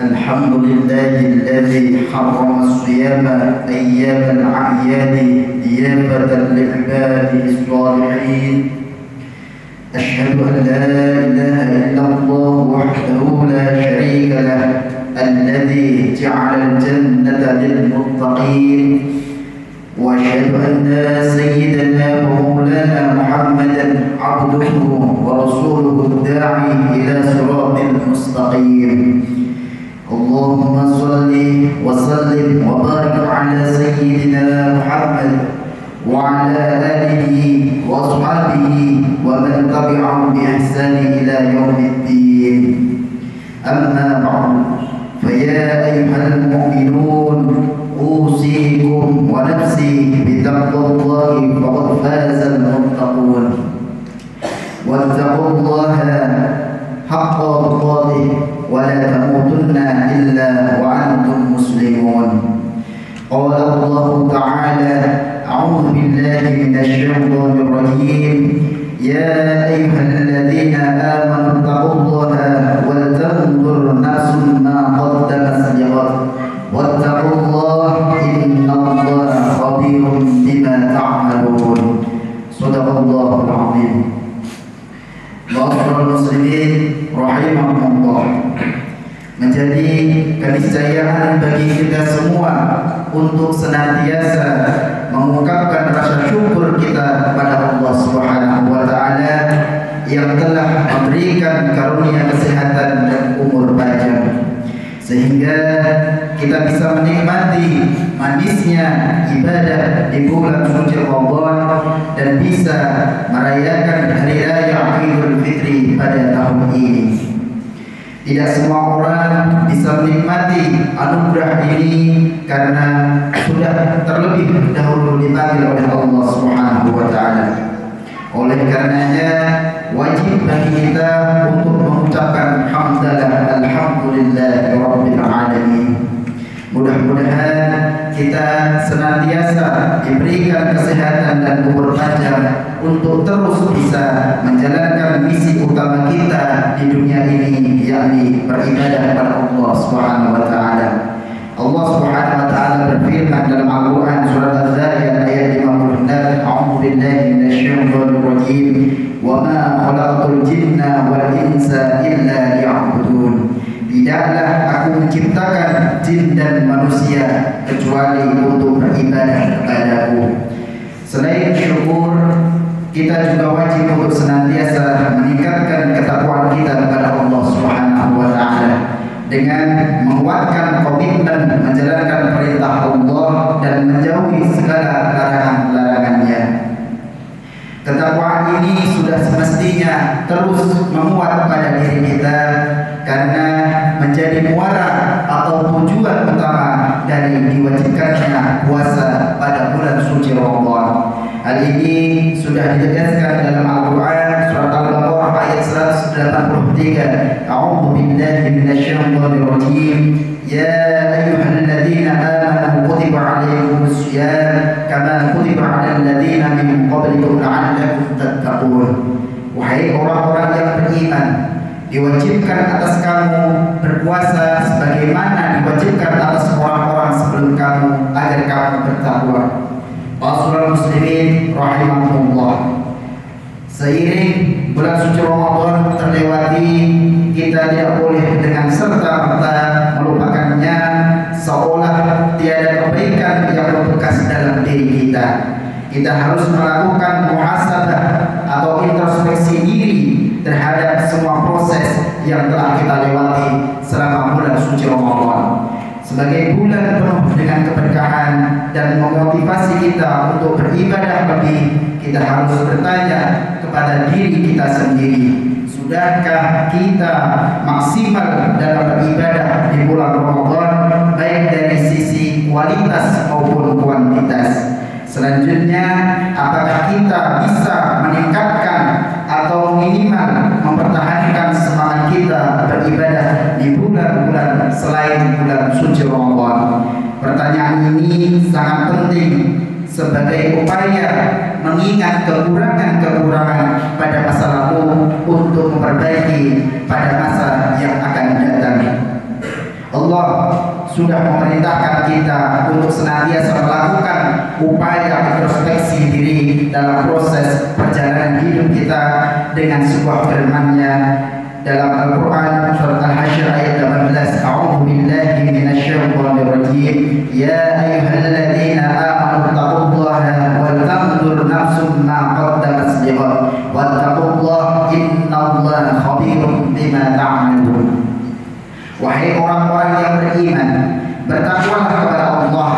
الحمد لله الذي حرم الصيام أيام الأعياد ضيافة لعباده الصالحين. أشهد أن لا إله إلا الله وحده لا شريك له الذي جعل الجنة للمتقين، وأشهد أن سيدنا ومولانا محمدا عبده ورسوله الداعي إلى صراط المستقيم. اللهم صل وسلم وبارك على سيدنا محمد وعلى آله وأصحابه ومن تبعهم بإحسان إلى يوم الدين. أما بعد، فيا أيها المؤمنون أوصيكم ونفسي بتقوى الله فقد فاز المتقون. واتقوا الله حق تقاته ولا تموتن إلا وأنتم مسلمون. قال الله تعالى: أعوذ بالله من الشيطان الرجيم. يا أيها الذين آمنوا اتقوا الله ولتنظر نفس ما قدمت لغد واتقوا الله إن الله خبير بما تعملون. صدق الله العظيم. Ma'asyiral muslimin rahimakumullah, menjadi keniscayaan bagi kita semua untuk senantiasa mengungkapkan rasa syukur kita kepada Allah Subhanahu wa taala yang telah memberikan karunia kesehatan dan umur panjang, sehingga kita bisa menikmati manisnya ibadah di bulan suci Ramadan dan bisa merayakan hari raya Idul Fitri pada tahun ini. Tidak semua orang bisa menikmati anugerah ini karena sudah terlebih dahulu dipanggil oleh Allah Subhanahu wa taala. Oleh karenanya wajib bagi kita untuk mengucapkan hamdalah alhamdulillahirabbil alamin. Mudah-mudahan kita senantiasa diberikan kesehatan dan umur panjang untuk terus bisa menjalankan misi utama kita di dunia ini, yakni beribadah kepada Allah Subhanahu wa taala. Allah Subhanahu wa taala berfirman dalam Al-Qur'an surat Az-Zariyat ayat 56, A'udzu billahi minasyaitonir rajim. Wa ma khalaqtul jinna wal insa illa liya'budun. Tidaklah aku menciptakan jin dan manusia kecuali untuk beribadah kepadaku. Selain syukur, kita juga wajib untuk senantiasa meningkatkan ketakwaan kita kepada Allah Subhanahu wa taala dengan menguatkan komitmen menjalankan perintah Allah dan menjauhi segala larangan-larangannya. Ketakwaan ini sudah semestinya terus menguat pada diri kita karena menjadi muara atau tujuan utama dari diwajibkannya puasa pada bulan suci Ramadan. Hal ini sudah ditegaskan dalam Al-Quran surat Al-Baqarah ayat 183. A'udzu billahi minasyaitonir rajim. Ya ayyuhalladzina amanu kutiba 'alaikumus syiyam kama kutiba 'alal ladzina min qablikum la'allakum tattaqun. Wahai orang-orang yang beriman, diwajibkan atas kamu berpuasa sebagaimana diwajibkan atas orang-orang sebelum kamu agar kamu bertakwa. Ma'asyiral muslimin rahimakumullah, seiring bulan suci Ramadan terlewati, kita tidak boleh dengan serta-merta melupakannya seolah tiada kebaikan yang membekas dalam diri kita. Kita harus melakukan muhasabah atau introspeksi diri terhadap semua proses yang telah kita lewati selama bulan suci Ramadan. Sebagai bulan penuh dengan keberkahan dan memotivasi kita untuk beribadah lebih, kita harus bertanya kepada diri kita sendiri, sudahkah kita maksimal dalam beribadah di bulan Ramadan, baik dari sisi kualitas maupun kuantitas? Selanjutnya, apakah kita bisa meningkatkan atau minimal mempertahankan semangat kita beribadah di bulan-bulan selain bulan suci Ramadan? Pertanyaan ini sangat penting sebagai upaya mengingat kekurangan-kekurangan pada masa lalu untuk memperbaiki pada masa yang akan datang. Allah sudah memerintahkan kita untuk senantiasa melakukan upaya introspeksi diri dalam proses perjalanan hidup kita dengan sebuah firman-Nya dalam Al-Quran surat Al-Hasyr ayat 18. A'udzu billahi minasyaitonir rajim. Ya ayyuhalladzina amanu taqullaha wal tanzur nafsum ma qaddamat lighad wattaqullaha innallaha khabirum bima ta'malun. Wahai orang-orang yang beriman, bertakwalah kepada Allah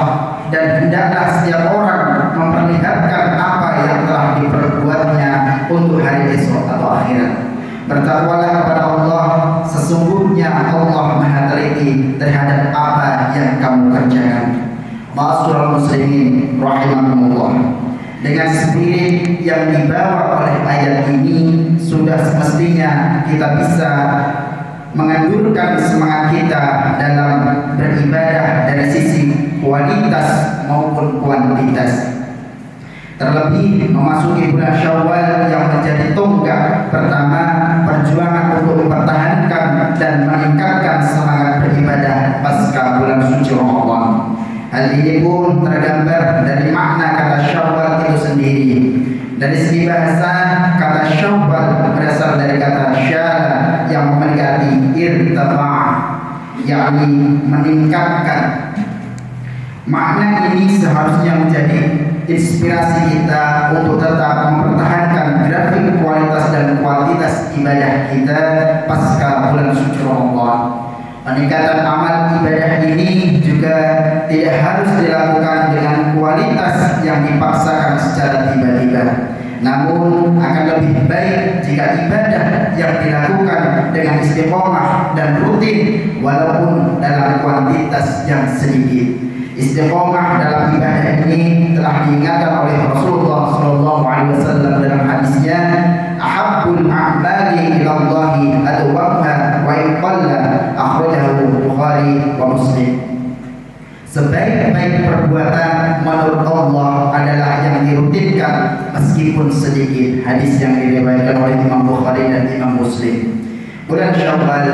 dan hendaklah setiap orang memperlihatkan apa yang telah diperbuatnya untuk hari esok atau akhirat. Bertakwalah kepada Allah, sesungguhnya Allah Maha teliti terhadap apa yang kamu kerjakan. Ma'asyiral muslimin rahimakumullah. Dengan spirit yang dibawa oleh ayat ini, sudah semestinya kita bisa mengendurkan semangat kita dalam beribadah dari sisi kualitas maupun kuantitas. Terlebih memasuki bulan Syawal yang menjadi tonggak pertama perjuangan untuk mempertahankan dan meningkatkan semangat beribadah pasca bulan suci Ramadan. Hal ini pun tergambar dari makna kata Syawal itu sendiri. Dari segi bahasa, kata Syawal berasal dari kata syala yang memiliki irtafa', yakni meningkatkan. Makna ini seharusnya menjadi inspirasi kita untuk tetap mempertahankan grafik kualitas dan kuantitas ibadah kita pasca bulan suci Ramadan. Peningkatan amal ibadah ini juga tidak harus dilakukan dengan kualitas yang dipaksakan secara tiba-tiba. Namun akan lebih baik jika ibadah yang dilakukan dengan istiqomah dan rutin walaupun dalam kuantitas yang sedikit. Istiqomah dalam ibadah ini telah diingatkan oleh Rasulullah SAW dalam hadisnya, ahabbul a'mali ilallahi adwamuha wa in qalla, akhrajahu Bukhari wa Muslim. Sebaik-baik perbuatan menurut Allah adalah yang dirutinkan meskipun sedikit. Hadis yang diriwayatkan oleh Imam Bukhari dan Imam Muslim. Bulan Syawal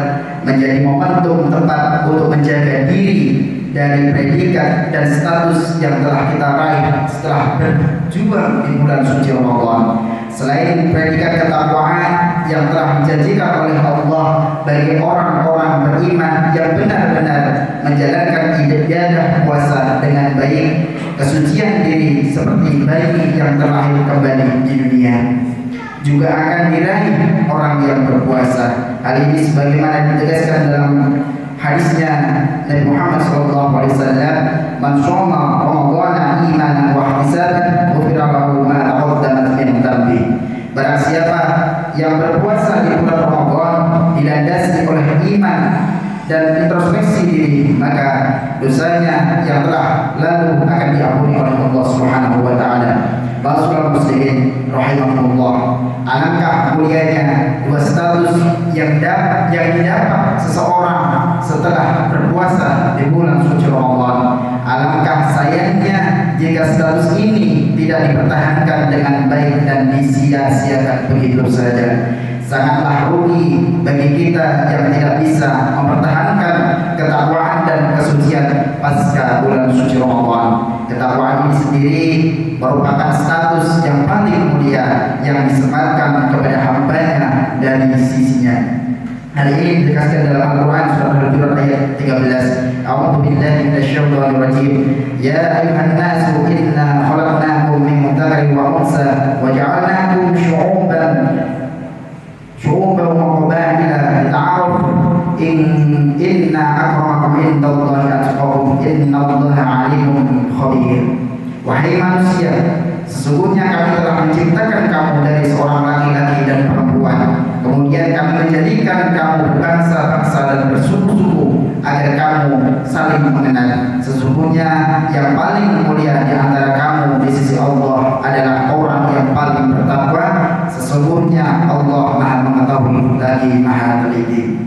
menjadi momentum tepat untuk menjaga diri dari predikat dan status yang telah kita raih setelah berjuang di bulan suci Ramadan. Selain predikat ketakwaan yang telah dijanjikan oleh Allah bagi orang-orang beriman yang benar-benar menjalankan ibadah puasa dengan baik, kesucian diri seperti bayi yang terlahir kembali di dunia, juga akan diraih orang yang berpuasa. Hal ini sebagaimana ditegaskan dalam hadisnya Nabi Muhammad SAW, man shoma Ramadhana imanan wa ihtisaban ghufira lahu ma taqaddama min dhanbi. Barang siapa yang berpuasa di bulan Ramadan dilandasi oleh iman dan introspeksi diri, maka dosanya yang telah lalu akan diampuni oleh Allah Subhanahu wa taala. Ma'asyiral muslimin rahimahumullah. Alangkah mulianya dua status yang didapat seseorang setelah berpuasa di bulan suci Ramadan. Alangkah sayangnya jika status ini tidak dipertahankan dengan baik dan disia-siakan begitu saja. Sangatlah rugi bagi kita yang tidak bisa mempertahankan ketakwaan dan kesucian pasca bulan suci Ramadan. Ketakwaan ini sendiri merupakan status yang paling mulia yang disematkan kepada hambanya dari sisinya. Hal ini ditegaskan dalam Al-Quran surah Al-Hujurat ayat 13. A'udzu billahi minasyaitonir rajim. Ya ayyuhan nasu inna khalaqnakum min dzakarin wa unsa wa ja'alnakum syu'uban wa qabaila lita'arafu inna akramakum indallahi atqakum innallaha 'alimun khabir. Wahai manusia, sesungguhnya kami telah menciptakan kamu dari seorang laki-laki dan perempuan. Kemudian kami menjadikan kamu berbangsa-bangsa dan bersuku-suku agar kamu saling mengenal. Sesungguhnya yang paling mulia di antara kamu di sisi Allah adalah orang yang paling bertakwa. Sesungguhnya Allah Maha mengetahui lagi Maha teliti.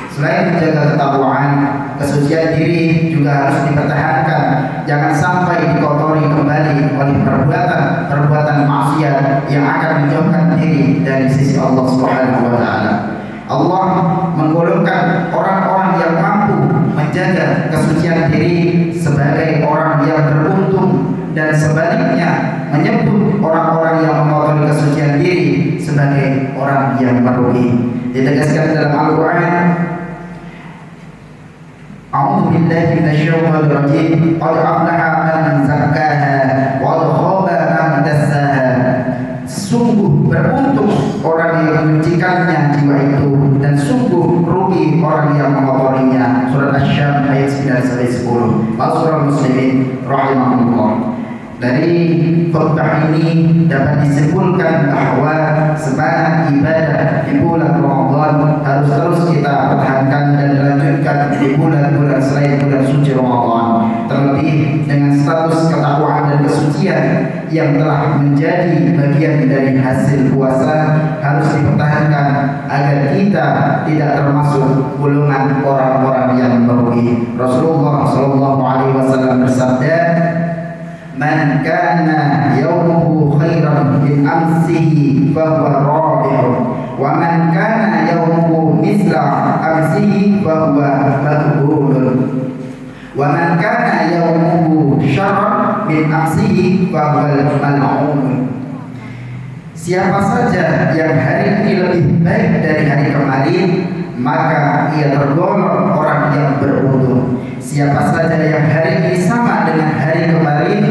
Selain menjaga ketakwaan, kesucian diri juga harus dipertahankan. Jangan sampai dikotori kembali Subhanahu wa taala. Allah menggolongkan orang-orang yang mampu menjaga kesucian diri sebagai orang yang beruntung, dan sebaliknya menyebut orang-orang yang mengotori kesucian diri sebagai orang yang merugi. Ditegaskan dalam Al-Quran, A'udzu billahi minasyaitonir rajim, qad aflaha man zakkaha wa qad khaba man dassaha. Sungguh beruntung orang yang menyucikannya jiwa itu, dan sungguh rugi orang yang mengotorinya. Surat Asy-Syams ayat 9-10. Ma'asyiral muslimin rahimahumullah. Dari khutbah ini dapat disimpulkan bahwa semangat ibadah di bulan Ramadan harus terus kita pertahankan dan dilanjutkan di bulan-bulan selain bulan suci Ramadan. Terlebih dengan status ketakwaan dan kesucian yang telah menjadi bagian dari hasil puasa harus dipertahankan agar kita tidak termasuk golongan orang-orang yang merugi. Rasulullah SAW bersabda, "Man kana yawmuhu khairan min amsihi fahuwa rabih, wa man kana yawmuhu misla amsihi fahuwa maghbun, wa man kana yawmuhu syarran min amsihi fahuwa mal'un." Siapa saja yang hari ini lebih baik dari hari kemarin, maka ia tergolong orang yang beruntung. Siapa saja yang hari ini sama dengan hari kemarin,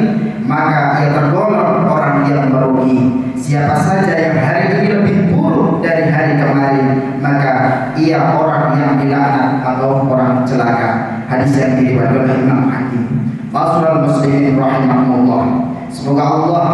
maka ia tergolong orang yang merugi. Siapa saja yang hari ini lebih buruk dari hari kemarin, maka ia orang yang dilaknat atau orang celaka. Hadis yang diriwayatkan oleh Imam Hakim. Ma'asyiral muslimin rahimahumullah. Semoga Allah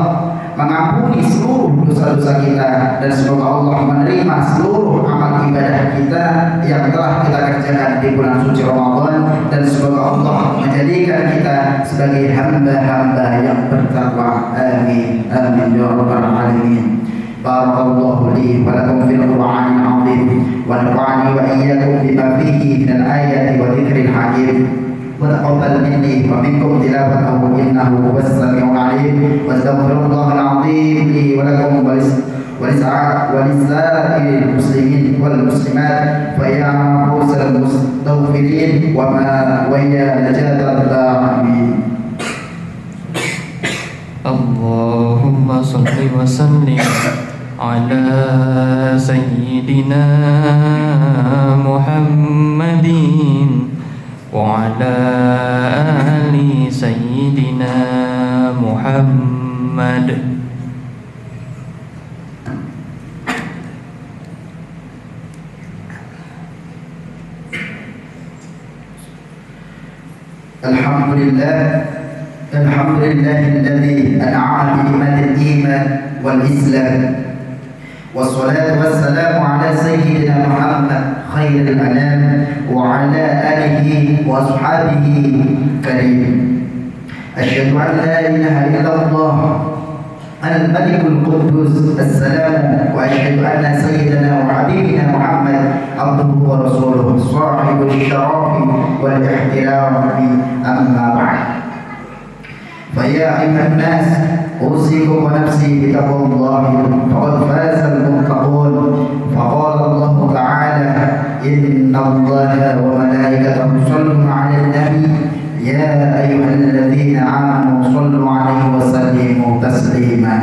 mengampuni seluruh dosa-dosa kita, dan semoga Allah menerima seluruh amal ibadah kita yang telah kita kerjakan di bulan suci Ramadan, dan semoga Allah menjadikan kita sebagai hamba-hamba yang bertakwa. Amin amin ya rabbal alamin. Barakallahu li wa lakum fil Qur'anil 'azim wa nafa'ani wa iyyakum bima fihi minal ayati wa dzikril hakim. وتقبل مني ومنكم تلاوته إنه هو السميع العليم. واستغفر الله العظيم لي ولكم ولسائر المسلمين والمسلمات، فيا فوز المستغفرين ويا نجاة الداعين. اللهم صل وسلم على سيدنا محمد وعلى آل سيدنا محمد. الحمد لله الذي أنعم بنعمة الإيمان والإسلام، والصلاة والسلام على سيدنا محمد خير الأنام وعلى آله وأصحابه الكريم. أشهد أن لا إله إلا الله الملك القدوس السلام، وأشهد أن سيدنا وحبيبنا محمد عبده ورسوله صاحب الشرف والاحترام. أما بعد، فيا أيها الناس أوصيكم ونفسي بتقوى الله، فقد فاز المتقون. فقال الله تعالى: إن الله وملائكته يصلون على النبي يا أيها الذين آمنوا صلوا عليه وسلموا تسليما.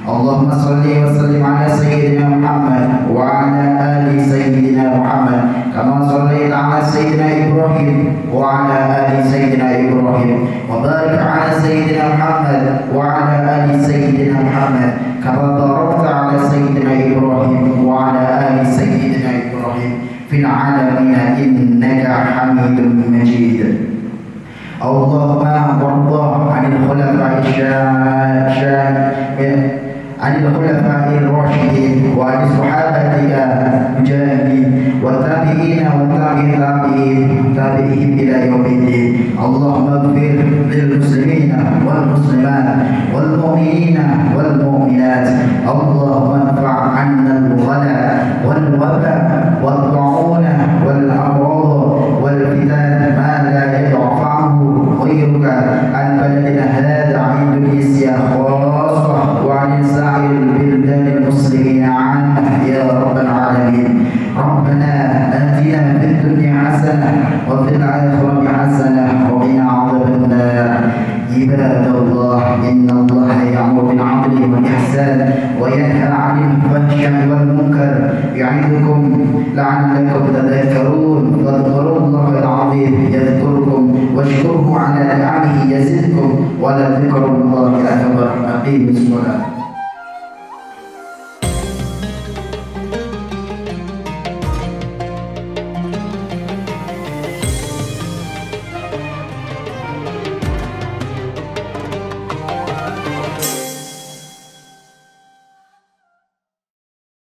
اللهم صل وسلم على سيدنا محمد وعلى آل سيدنا محمد كما صليت على سيدنا إبراهيم وعلى آل سيدنا إبراهيم، وبارك على سيدنا محمد وعلى آل سيدنا محمد كما باركت على سيدنا إبراهيم وعلى آل سيدنا إبراهيم في العالمين إنك حميد مجيد. اللهم وارض عن الخلفاء الراشدين وعن صحابتك المجاهدين والتابعين وتابعيهم إلى يوم الدين. اللهم اغفر للمسلمين والمسلمات والمؤمنين والمؤمنات. اللهم ادفع عنا الغلا والوباء والطاعون والأمراض والفتن ما لا يدفعه غيرك عن بلدنا هذا، عن إندونيسيا خاصة وعن سائر البلدان المسلمين عنه يا رب العالمين. يعظكم لعلكم تذكرون واذكروا الله العظيم يذكركم واشكروه على نعمه يزدكم ولذكر الله أكبر. أقيموا الصلاة.